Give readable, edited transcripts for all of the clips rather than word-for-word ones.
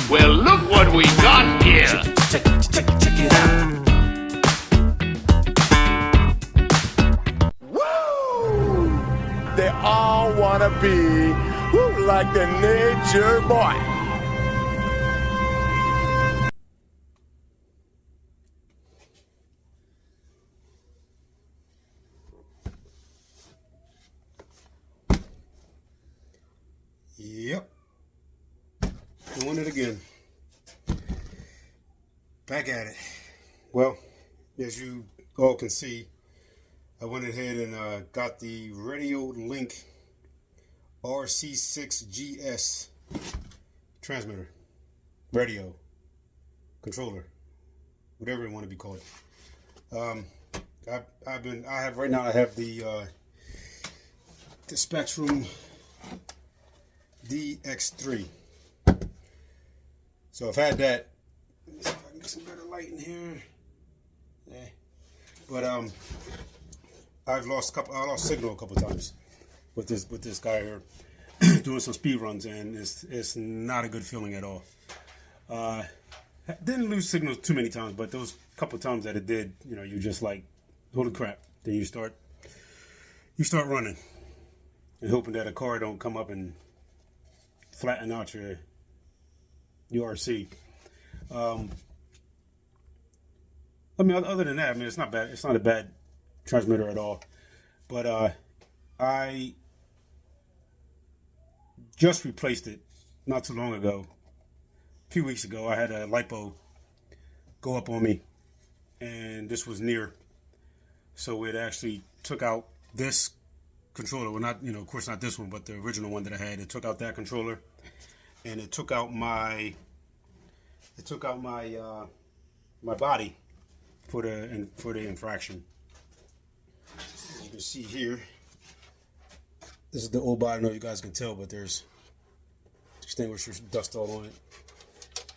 Well, look what we got here. Check it out. Woo! They all wanna be like the nature boy. Yep. Doing it again. Back at it. Well, as you all can see, I went ahead and got the Radiolink RC6GS transmitter, radio, controller, whatever you want to be called. I have the Spectrum DX3. So I've had that. Let me see if I can get some better light in here. Yeah. But I lost signal a couple times with this guy here doing some speed runs, and it's not a good feeling at all. Didn't lose signal too many times, but those couple times that it did, you know, you just like, holy crap. Then you start running and hoping that a car don't come up and flatten out your RC. I mean, other than that, I mean, it's not bad. It's not a bad transmitter at all. But I just replaced it not too long ago. A few weeks ago, I had a LiPo go up on me, and this was near. So it actually took out this controller. Well, not, you know, of course not this one, but the original one that I had. It took out that controller, and it took out my my body for the infraction. As you can see here, this is the old body. I don't know if you guys can tell, but there's extinguisher dust all on it.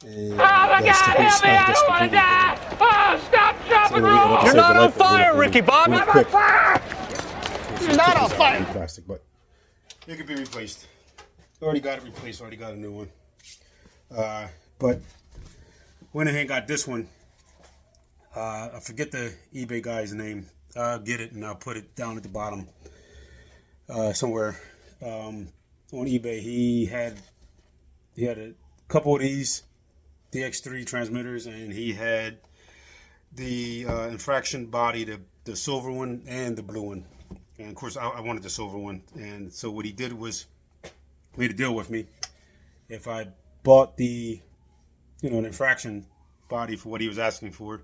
And Oh my God, help me! I don't want to die! Oh, stop dropping rolls! You're not on fire, Ricky Bobby! I'm on fire! You're not on fire! Plastic, but it could be replaced. Already got it replaced. Already got a new one. But went ahead and got this one. I forget the eBay guy's name. I'll get it and I'll put it down at the bottom somewhere. On eBay, he had a couple of these DX3 transmitters, and he had the infraction body, the silver one and the blue one. And of course, I wanted the silver one. And so what he did was made a deal with me. If I bought the, you know, an infraction body for what he was asking for,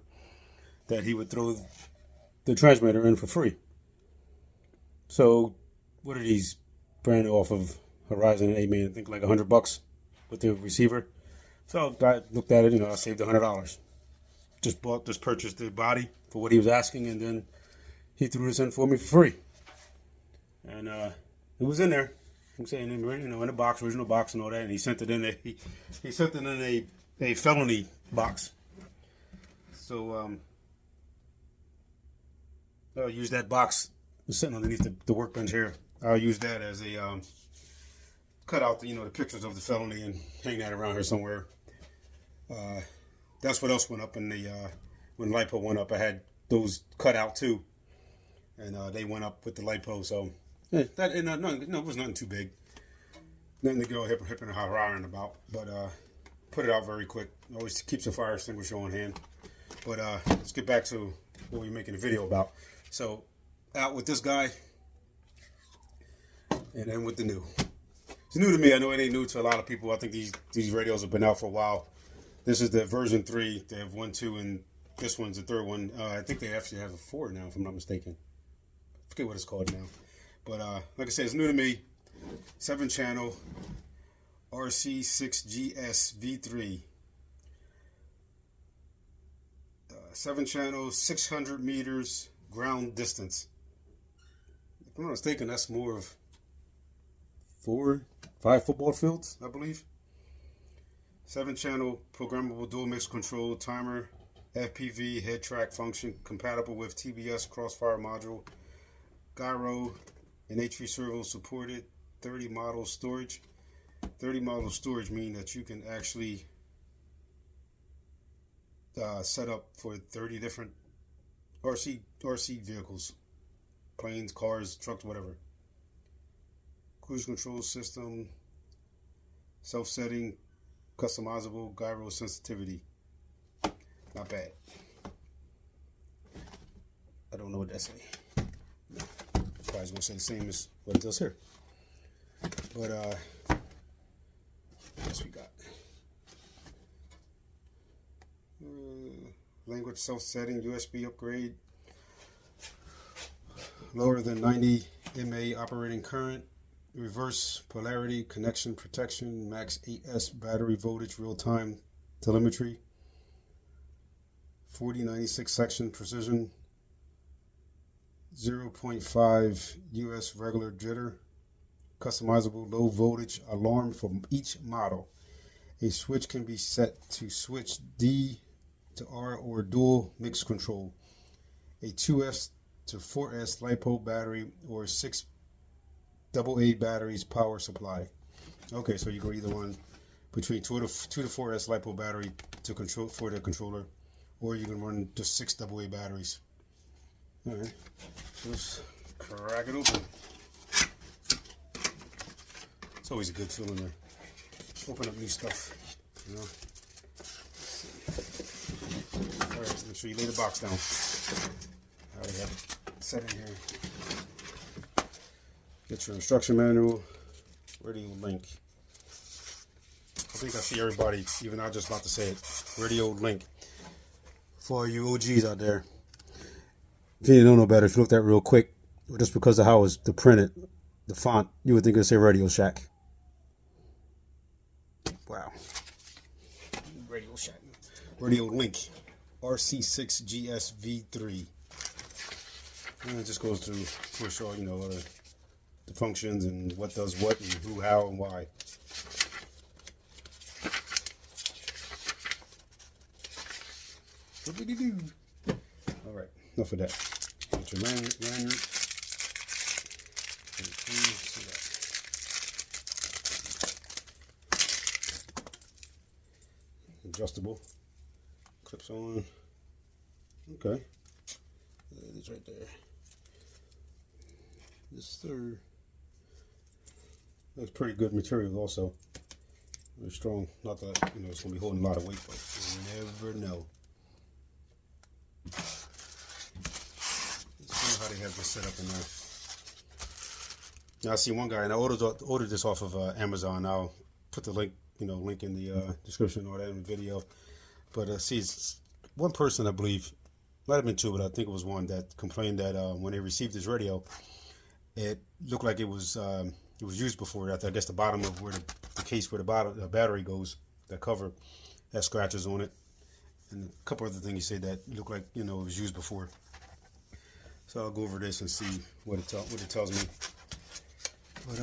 that he would throw the transmitter in for free. So what are these brand new off of Horizon and I think like $100 with the receiver. So I looked at it, you know, I saved $100. Just purchased the body for what he was asking, and then he threw this in for me for free. And it was in there. I'm saying, you know, in the box, original box and all that, and he sent it in he sent it in a felony box. So I'll use that box sitting underneath the workbench here. I'll use that as a cut out the, you know, the pictures of the felony and hang that around here somewhere. That's what else went up in the when LiPo went up. I had those cut out too, and they went up with the LiPo. So that it was nothing too big, nothing to go hip and hollering about. But put it out very quick. Always keeps the fire extinguisher on hand. But let's get back to what we're making a video about. So out with this guy, and then with the new. It's new to me. I know it ain't new to a lot of people. I think these radios have been out for a while. This is the version 3. They have 1, 2, and this one's the third one. I think they actually have a 4 now, if I'm not mistaken. I forget what it's called now. But like I said, it's new to me. 7-channel RC6GS V3. 7-channel, 600 meters ground distance. If I'm not mistaken, that's more of 4, 5 football fields, I believe. 7-channel programmable dual mix control timer, FPV head track function, compatible with TBS crossfire module, gyro and HV servo supported. 30 model storage. 30 model storage means that you can actually set up for 30 different RC vehicles, planes, cars, trucks, whatever. Cruise control system, self-setting, customizable, gyro sensitivity. Not bad. I don't know what that's saying. Probably gonna say the same as what it does here. But what else we got? Language self-setting, USB upgrade, lower than 90 mA operating current, reverse polarity connection protection, max 8S battery voltage, real-time telemetry, 4096 section precision, 0.5 US regular jitter, customizable low voltage alarm for each model. A switch can be set to switch D to R or dual mix control. A 2S to 4S LiPo battery or 6 AA batteries power supply. Okay, so you go either one between 2 to 4S LiPo battery to control for the controller, or you can run just 6 AA batteries. All right, let's crack it open. It's always a good feeling to open up new stuff, you know. All right, make sure you lay the box down. I already have it set in here. Get your instruction manual. Radiolink. I think I see everybody, even I'm just about to say it. Radiolink. For all you OGs out there. If you don't know better, if you looked at it real quick, just because of how it's printed, the font, you would think it would say Radio Shack. Wow. Radio Shack. Radiolink RC6GS V3. And it just goes through for sure, you know, the functions and what does what and who, how, and why. All right, enough of that. Get your lanyard. Adjustable. Clips on. Okay. It is right there. This third. That's pretty good material also. Very strong. Not that, you know, it's going to be holding a lot of weight, but you never know. Let's see how they have this set up in there. Now I see one guy, and I ordered this off of Amazon. I'll put the link in the description or that in the video. But see, it's one person, I believe, might have been two, but I think it was one, that complained that when they received this radio, it looked like it was used before. I guess the bottom of where the case where the battery goes, that cover, has scratches on it, and a couple other things he said that looked like, you know, it was used before. So I'll go over this and see what it tells me. But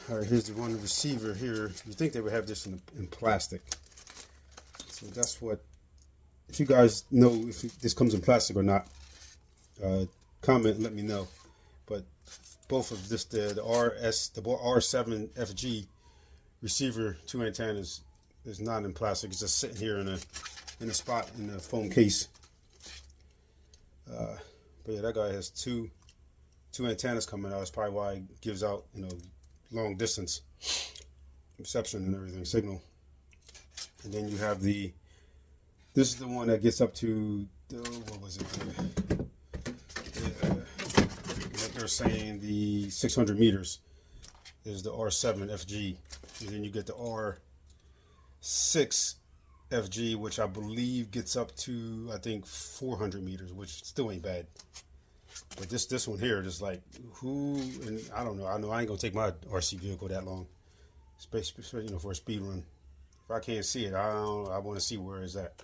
all right, here's the one receiver here. You think they would have this in plastic? So that's what. If you guys know if this comes in plastic or not, comment and let me know. But both of this, the R7 FG receiver, 2 antennas, is not in plastic. It's just sitting here in a spot in the foam case. But yeah, that guy has two antennas coming out. That's probably why it gives out, you know, long distance reception and everything, signal. And then you have this is the one that gets up to what was it? Like they're saying the 600 meters is the R7 FG, and then you get the R6 FG, which I believe gets up to, I think, 400 meters, which still ain't bad. But this one here, just like and I don't know. I know I ain't gonna take my RC vehicle that long, especially, you know, for a speed run. If I can't see it, I want to see where it's at.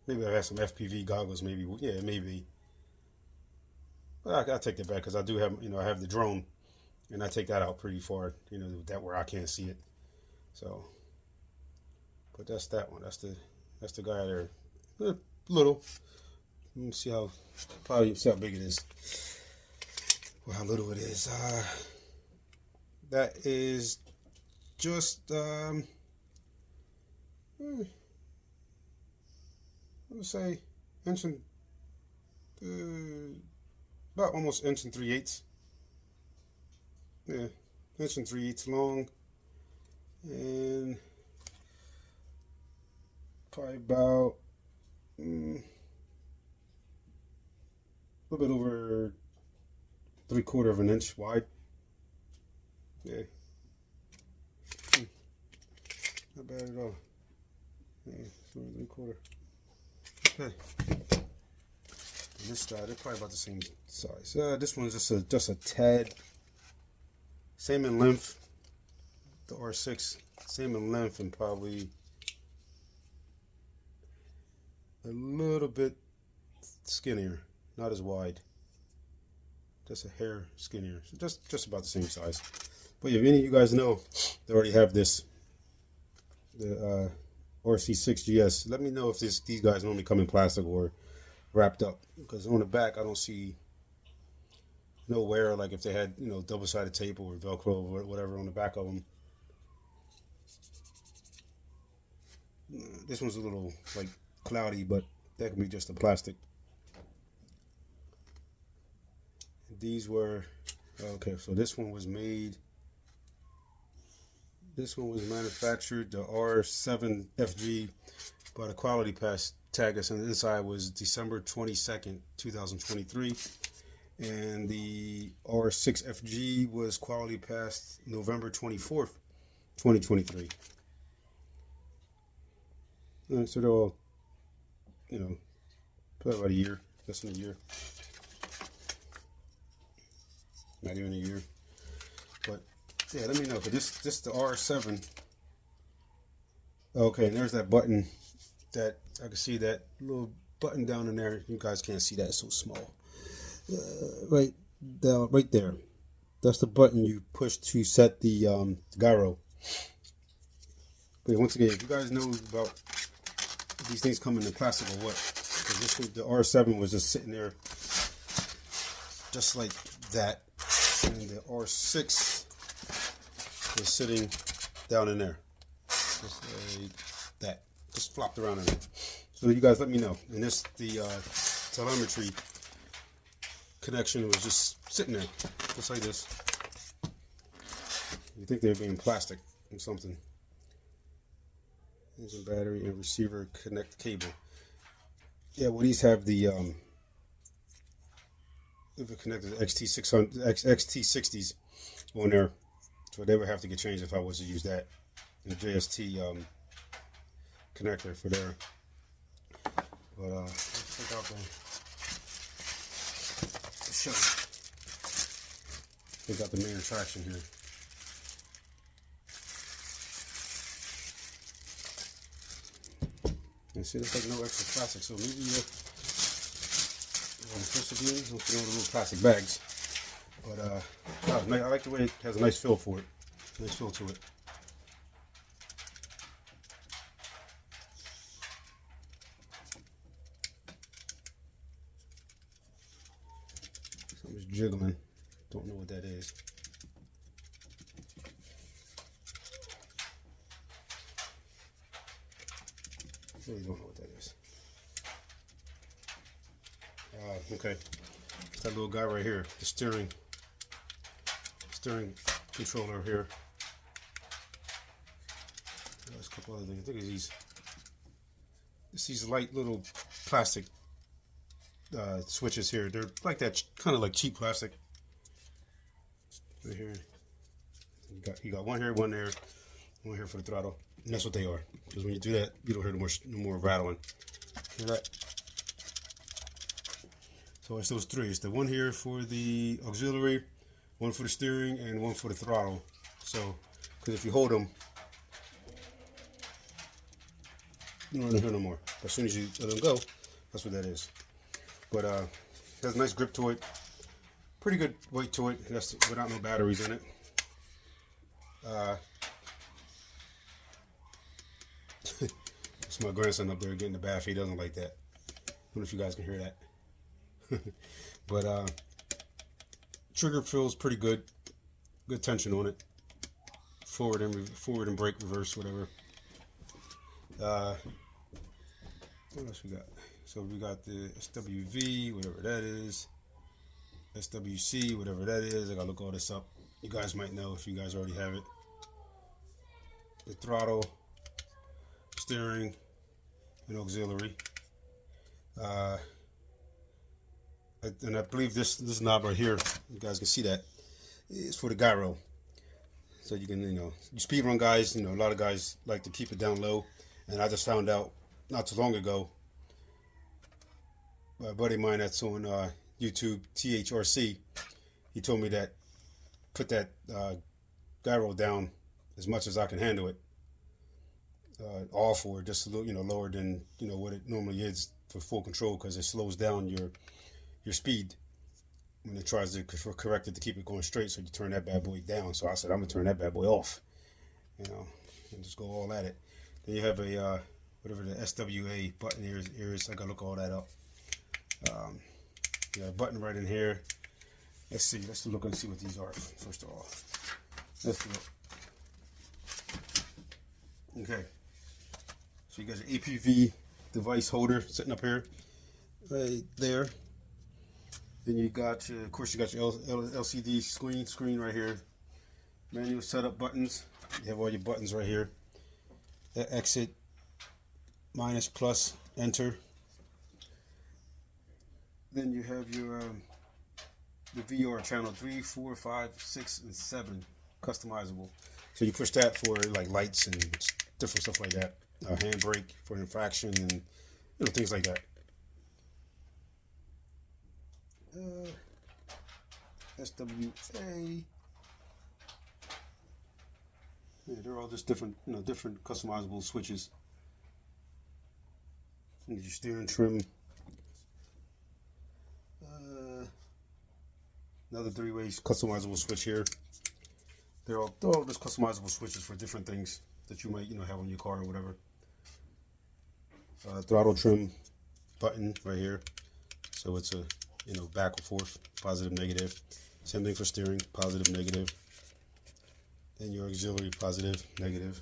Maybe I have some FPV goggles. Maybe, yeah, maybe. But I'll take that back because I do have, you know, I have the drone, and I take that out pretty far, you know, that where I can't see it. So, but that's that one. That's the guy there. Little. Let me see how big it is. Well, how little it is. That is just I would say inch and about almost inch and 3/8. Yeah, inch and 3/8 long, and probably about a little bit over 3/4 of an inch wide. Yeah, not bad at all. Yeah, it's over 3/4. Okay. On this side, they're probably about the same size. This one's just a tad. Same in length. The R6, same in length, and probably a little bit skinnier, not as wide. Just a hair skinnier. So just about the same size. But if any of you guys know, they already have this, the RC6GS. Let me know if these guys normally come in plastic or wrapped up, because on the back I don't see no wear, like if they had, you know, double-sided tape or Velcro or whatever on the back of them. This one's a little like cloudy, but that can be just a plastic. These were okay. So this one was made. This one was manufactured, the R7FG, by the Quality Pass tag us on the inside was December 22nd, 2023. And the R6FG was Quality Pass November 24th, 2023. And so they're all, you know, probably about a year, less than a year. Not even a year. But yeah, let me know. But this the R7. Okay, and there's that button that I can see, that little button down in there. You guys can't see that, it's so small. Right down, right there. That's the button you push to set the gyro. But once again, if you guys know about these things coming in plastic or what, because this was, the R7 was just sitting there, just like that, and the R6 was sitting down in there, just like that, just flopped around in there. So you guys let me know. And this, the telemetry connection was just sitting there, just like this. You think they're being plastic or something. Engine battery and receiver connect cable. Yeah, well, these have the if it connected XT60s on there, so they would have to get changed if I was to use that. The JST connector for there. But let's take out the show. Take out the main traction here. And see, there's like no extra plastic, so maybe I'm supposed to be in, don't fit all the little plastic bags. But I like the way it has a nice feel for it. Nice feel to it. Something's jiggling. Don't know what that is. Really don't know what that is. Okay, it's that little guy right here, the steering controller here. There's a couple other things. I think it's these light little plastic switches here. They're like that, kind of like cheap plastic. Right here, you got one here, one there, one here for the throttle. And that's what they are. Because when you do that, you don't hear no more rattling. Hear that? So it's those three. It's the one here for the auxiliary, one for the steering, and one for the throttle. So, because if you hold them, you don't hear no more. As soon as you let them go, that's what that is. But it has a nice grip to it. Pretty good weight to it. That's without no batteries in it. It's my grandson up there getting the bath. He doesn't like that. I wonder if you guys can hear that. But trigger feels pretty good. Good tension on it. Forward and brake, reverse, whatever. What else we got? So we got the SWV, whatever that is, SWC, whatever that is. I gotta look all this up. You guys might know if you guys already have it. The throttle, steering, and auxiliary. And I believe this knob right here, you guys can see that, is for the gyro. So you can, you speed run guys, a lot of guys like to keep it down low. And I just found out not too long ago, by a buddy of mine that's on YouTube, THRC, he told me that put that gyro down as much as I can handle it, off or just a little, lower than what it normally is for full control, because it slows down your speed when it tries to correct it to keep it going straight. So you turn that bad boy down. So I said I'm gonna turn that bad boy off, and just go all at it. Then you have a whatever the SWA button is. I gotta look all that up. You got a button right in here. Let's see. Let's look and see what these are. First of all, let's look. Okay. So you got your APV device holder sitting up here, right there. Then you got, of course, you got your LCD screen right here. Manual setup buttons. You have all your buttons right here. Exit, minus, plus, enter. Then you have your the VR channel 3, 4, 5, 6, and 7, customizable. So you push that for like lights and different stuff like that. Handbrake for infraction and things like that. SWA. Yeah, they're all just different, different customizable switches. Your steering trim. Another 3-way customizable switch here. They're all just customizable switches for different things that you might, have on your car or whatever. Throttle trim button right here. So it's a, back and forth, positive, negative. Same thing for steering, positive, negative. Then your auxiliary, positive, negative.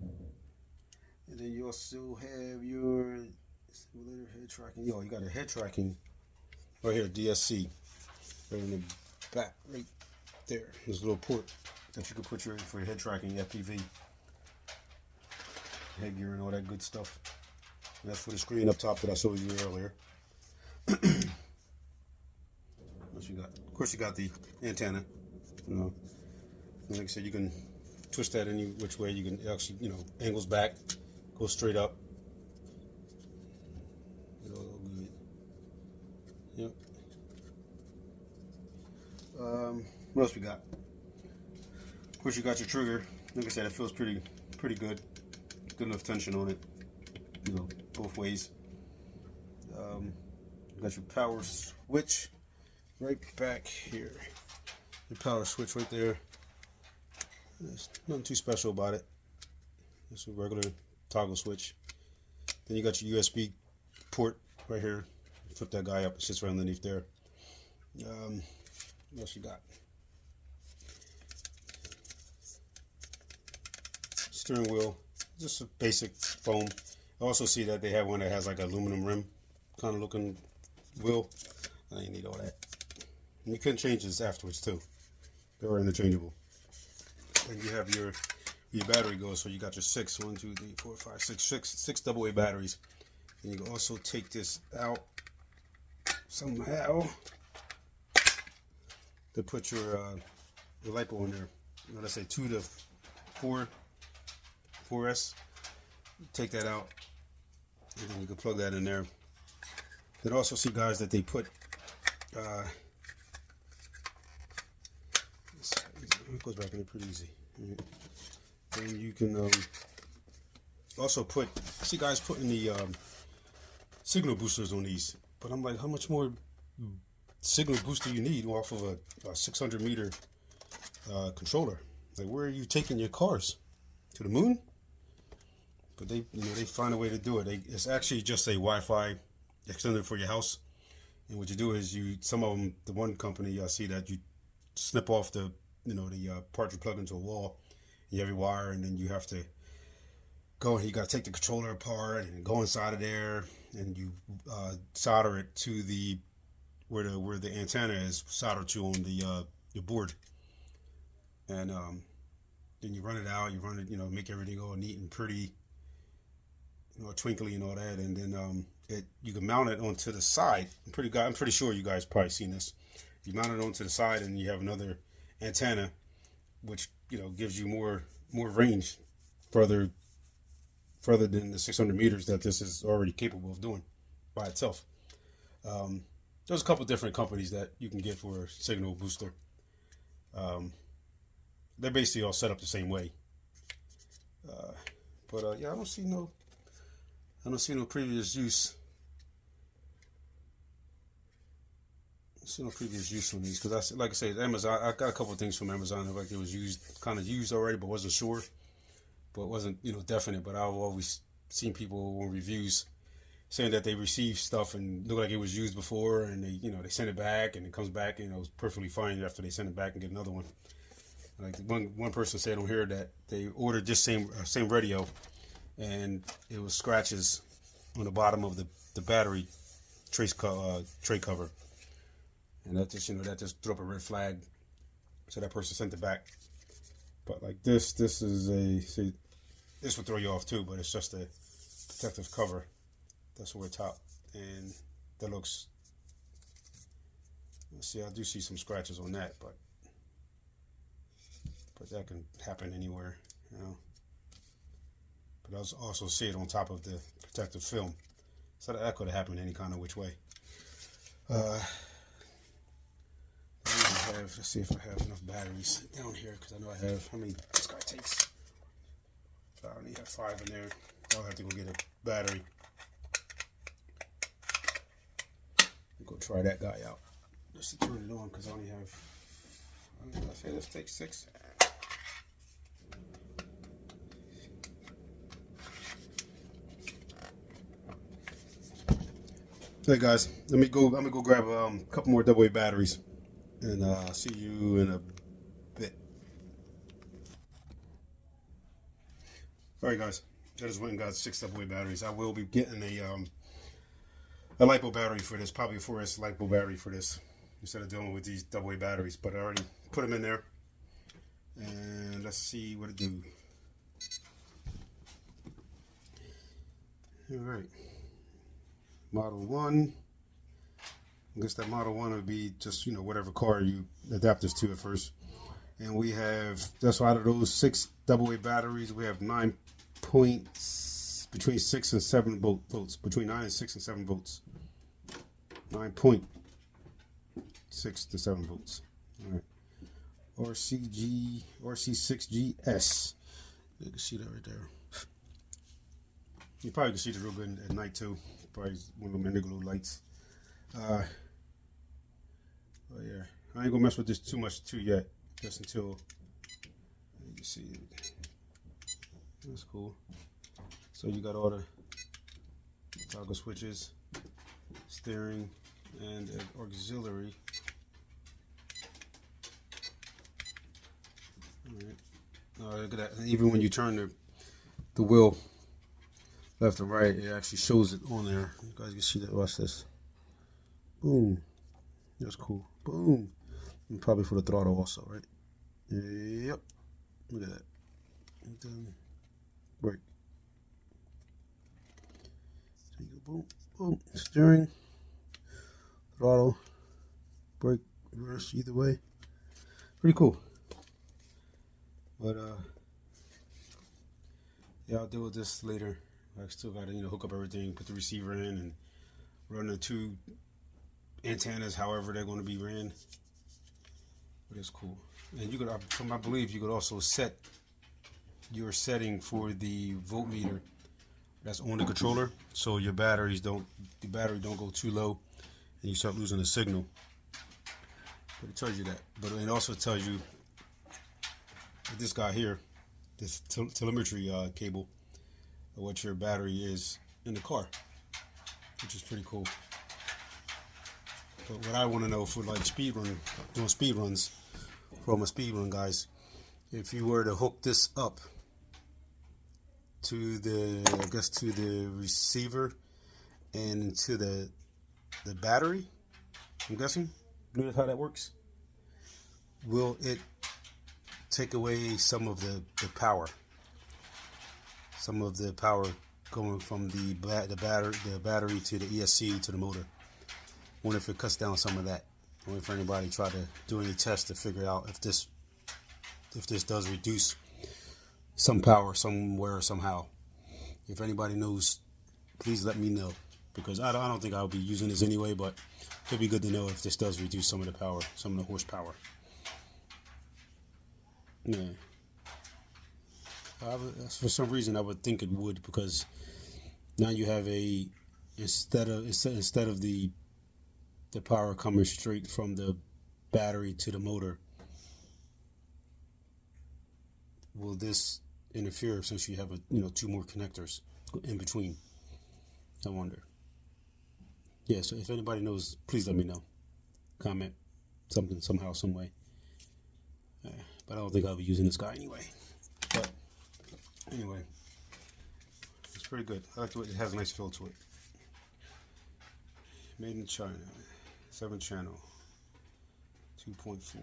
And then you also have your simulator head tracking. You got a head tracking right here, DSC. Right in the back, right there. There's a little port that you can put for your head tracking, FPV. Headgear and all that good stuff. And that's for the screen up top that I showed you earlier. What you got? Of course, you got the antenna. Like I said, you can twist that any which way. You can actually, angles back, go straight up. It's all good. Yep. What else we got? Of course, you got your trigger. Like I said, it feels pretty good. Good enough tension on it. Both ways. You got your power switch right back here. Your power switch right there. There's nothing too special about it. It's a regular toggle switch. Then you got your USB port right here. Flip that guy up, it sits right underneath there. What else you got? Steering wheel, just a basic foam. I also see that they have one that has like an aluminum rim kind of looking wheel. I didn't need all that. And you can change this afterwards too. They are interchangeable. And you have your battery goes, so you got your 6 AA batteries. And you can also take this out somehow to put your LiPo in there. Let's say 2 to 4S. Take that out, and then you can plug that in there. Then also see, guys, that they put it goes back in there pretty easy. Right. And you can also put, see guys putting the signal boosters on these, but I'm like, how much more signal booster you need off of a 600 meter controller? Like, where are you taking your cars? To the moon? But they find a way to do it. It's actually just a Wi-Fi extender for your house. And what you do is some of them, the one company I see that you snip off the part you plug into a wall. You have your wire, and then you have to you got to take the controller apart and go inside of there, and you solder it to the where the antenna is soldered to on the board, and then you run it out. You run it, make everything all neat and pretty, twinkly and all that, and then you can mount it onto the side. I'm pretty sure you guys probably seen this. You mount it onto the side, and you have another antenna, which gives you more range further than the 600 meters that this is already capable of doing by itself. There's a couple different companies that you can get for a signal booster. They're basically all set up the same way. But yeah, I don't see no previous use. I see no previous use on these, because like I said, Amazon. I got a couple of things from Amazon, like it was kind of used already, but wasn't sure, but wasn't definite. But I've always seen people on reviews saying that they received stuff and looked like it was used before, and they send it back, and it comes back, and it was perfectly fine after they send it back and get another one. Like one person said on here that they ordered this same radio, and it was scratches on the bottom of the battery tray cover, and that just threw up a red flag. So that person sent it back. But like this is this would throw you off too, but it's just a protective cover. That's over top, and that looks. Let's see, I do see some scratches on that, but that can happen anywhere, But I also see it on top of the protective film, so that could have happened any kind of which way. Let's see if I have enough batteries down here, because I know I have. How many this guy takes? I only have 5 in there. I'll have to go get a battery. Go try that guy out just to turn it on, because I only have. I say let's take 6. Hey guys, let me go grab a couple more AA batteries, and I'll see you in a bit. All right, guys, I just went and got 6 AA batteries. I will be getting a LiPo battery for this, probably a 4S LiPo battery for this, instead of dealing with these AA batteries. But I already put them in there, and let's see what it do. All right. Model 1. I guess that Model 1 would be just, whatever car you adapt this to at first. And we have, just out of those 6 AA batteries, we have 9 points, between 6 and 7 volts, between 9 and 6 and 7 volts. 9.6 to 7 volts. All right. RC6GS. You can see that right there. You probably can see it real good at night too. Probably one of them indigo lights. Oh yeah, I ain't gonna mess with this too much too yet. Just until you can see it. That's cool. So you got all the toggle switches, steering, and an auxiliary. All right. Look at that. And even when you turn the wheel left and right, it actually shows it on there. You guys can see that. Watch this. Boom. That's cool. Boom. And probably for the throttle also, right? Yep. Look at that. And then brake. So you go boom, boom. Steering, throttle, brake, reverse, either way. Pretty cool. But yeah, I'll deal with this later. I still got to hook up everything, put the receiver in, and run the 2 antennas, however they're going to be ran. But it's cool. And you could, I believe, you could also set your setting for the voltmeter that's on the controller, so the battery don't go too low, and you start losing the signal. But it tells you that. But it also tells you with this guy here, this telemetry cable, what your battery is in the car, which is pretty cool. But what I want to know for like doing speed runs, from a speed run, guys, if you were to hook this up to the, I guess, to the receiver and to the battery, I'm guessing. You know how that works? Will it take away some of the power? Some of the power going from the battery to the ESC to the motor. Wonder if it cuts down some of that. Wonder if anybody try to do any tests to figure out if this does reduce some power somewhere somehow. If anybody knows, please let me know, because I don't think I'll be using this anyway, but it'd be good to know if this does reduce some of the power, some of the horsepower. Yeah. For some reason I would think it would, because now you have a, instead of the power coming straight from the battery to the motor, will this interfere since you have two more connectors in between? I wonder. Yeah, so if anybody knows, please let me know. Comment something, somehow, some way. But I don't think I'll be using this guy anyway. But anyway, it's pretty good. I like the way it has a nice feel to it. Made in China, 7-channel, 2.4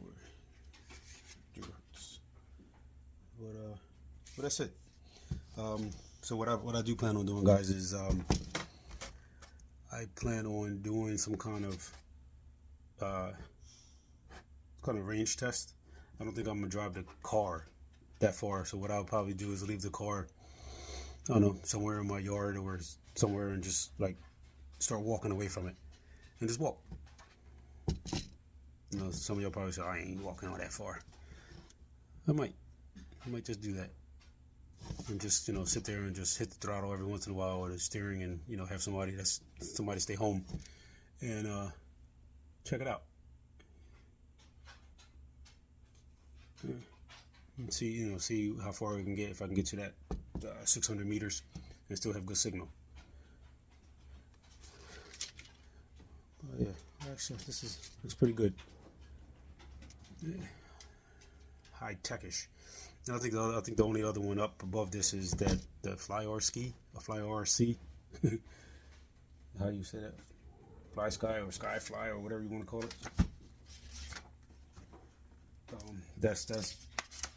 gigahertz. But that's it. So what I do plan on doing, guys, is I plan on doing some kind of range test. I don't think I'm gonna drive the car that far. So what I'll probably do is leave the car, I don't know, somewhere in my yard or somewhere, and just like start walking away from it and just walk. You know, some of y'all probably say, I ain't walking all that far. I might just do that. And just, sit there and just hit the throttle every once in a while, or the steering, and, have somebody stay home and check it out. And see how far we can get, if I can get to that 600 meters and still have good signal. But yeah, actually, looks pretty good. Yeah. High techish. I think the only other one up above this is the Fly RC, How do you say that? Fly Sky or Sky Fly or whatever you want to call it. That's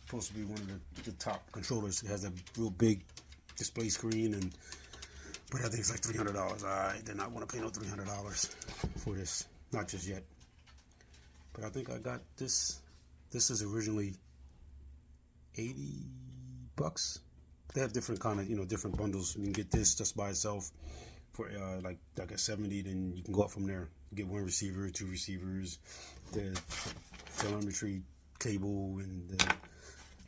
supposed to be one of the top controllers. It has a real big display screen, but I think it's like $300. I did not want to pay no $300 for this, not just yet. But I think I got this. This is originally $80. They have different kind of different bundles. You can get this just by itself for like a 70. Then you can go up from there. You get 1 receiver, 2 receivers, the telemetry cable, and the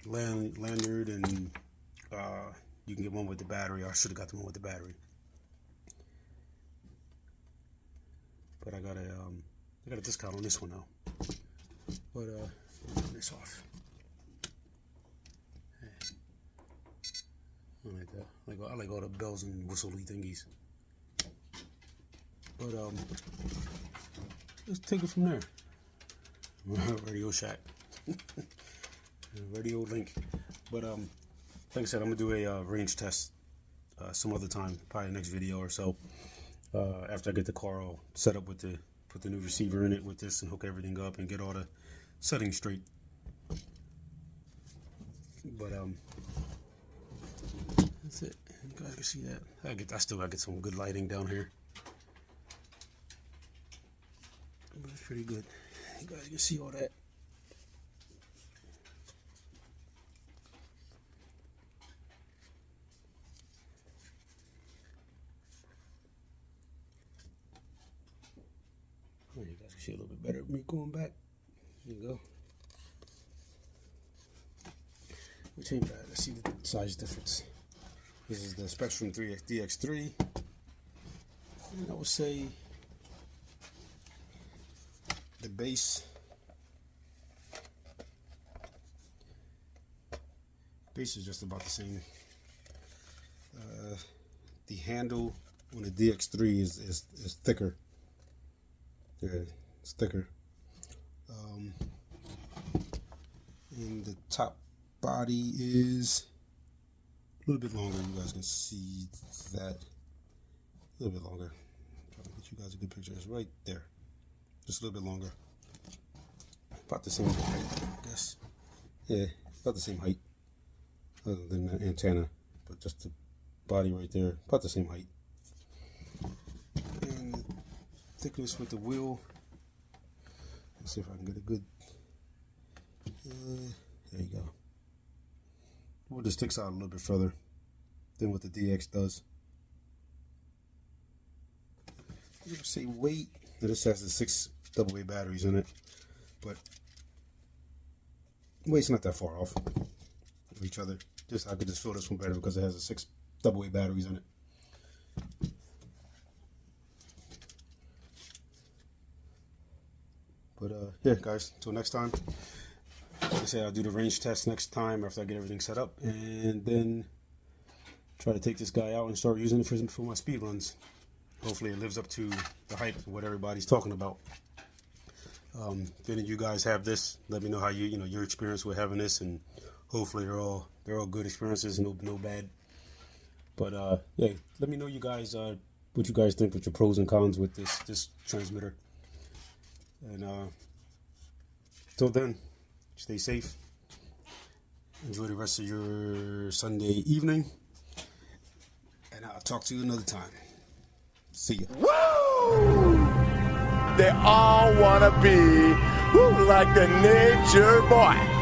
lanyard, and you can get one with the battery. I should have got the one with the battery, but I got a discount on this one now. But turn this off. I like that. I like all the bells and whistly thingies. But let's take it from there. Radio Shack. Radio Link. But like I said, I'm gonna do a range test some other time, probably next video or so. After I get the car all set up with put the new receiver in it with this, and hook everything up and get all the settings straight. But that's it. You guys can see that. I still gotta get some good lighting down here. But it's pretty good. You guys can see all that. Oh, you guys can see a little bit better of me going back. There you go. Which ain't bad. Let's see the size difference. This is the Spectrum 3 DX3. And I would say the base is just about the same. The handle on the DX3 is thicker. Yeah, it's thicker. And the top body is little bit longer. You guys can see that. A little bit longer. Try to get you guys a good picture. It's right there. Just a little bit longer. About the same height, I guess. Yeah, about the same height. Other than the antenna. But just the body right there. About the same height. And thickness with the wheel. Let's see if I can get a good. There you go. Well, this sticks out a little bit further than what the DX does. I'm gonna say weight. Now this has the 6 AA batteries in it, but weight's not that far off of each other. Just I could just feel this one better because it has the 6 AA batteries in it. But yeah, guys. Until next time. Like I said, I'll do the range test next time after I get everything set up, and then try to take this guy out and start using it for my speed runs. Hopefully it lives up to the hype of what everybody's talking about. If any of you guys have this, let me know how your experience with having this, and hopefully they're all good experiences, no bad. But yeah, let me know you guys what you guys think with your pros and cons with this transmitter. And till then, stay safe. Enjoy the rest of your Sunday evening. And I'll talk to you another time. See ya. Woo! They all want to be like the nature boy.